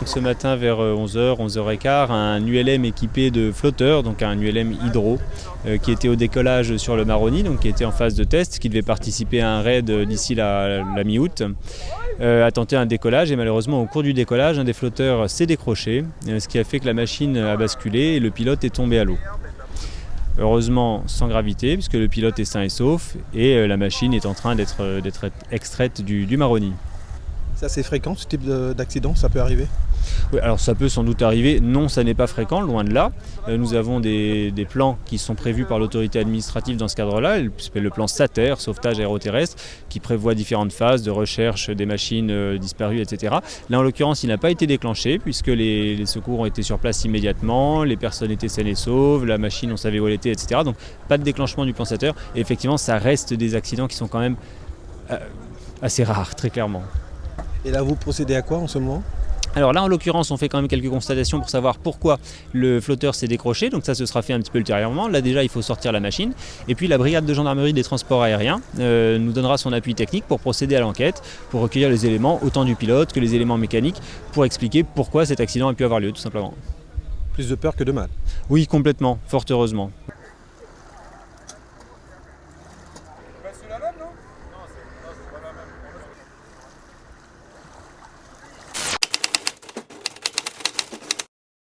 Ce matin vers 11h, 11h15, un ULM équipé de flotteurs, donc un ULM hydro, qui était au décollage sur le Maroni, donc qui était en phase de test, qui devait participer à un raid d'ici la mi-août, a tenté un décollage et malheureusement au cours du décollage, un des flotteurs s'est décroché, ce qui a fait que la machine a basculé et le pilote est tombé à l'eau. Heureusement sans gravité, puisque le pilote est sain et sauf, et la machine est en train d'être extraite du Maroni. C'est assez fréquent ce type d'accident, ça peut arriver? Oui, alors ça peut sans doute arriver, non ça n'est pas fréquent, loin de là. Nous avons des plans qui sont prévus par l'autorité administrative dans ce cadre-là, le plan SATER, sauvetage aéroterrestre, qui prévoit différentes phases de recherche des machines disparues, etc. Là en l'occurrence il n'a pas été déclenché puisque les secours ont été sur place immédiatement, les personnes étaient saines et sauves, la machine on savait où elle était, etc. Donc pas de déclenchement du plan SATER, et effectivement ça reste des accidents qui sont quand même assez rares, très clairement. Et là vous procédez à quoi en ce moment? Alors là, en l'occurrence, on fait quand même quelques constatations pour savoir pourquoi le flotteur s'est décroché. Donc ça, ce sera fait un petit peu ultérieurement. Là, déjà, il faut sortir la machine. Et puis, la brigade de gendarmerie des transports aériens nous donnera son appui technique pour procéder à l'enquête, pour recueillir les éléments, autant du pilote que les éléments mécaniques, pour expliquer pourquoi cet accident a pu avoir lieu, tout simplement. Plus de peur que de mal. Oui, complètement, fort heureusement. C'est la même, non? Non, c'est pas la même.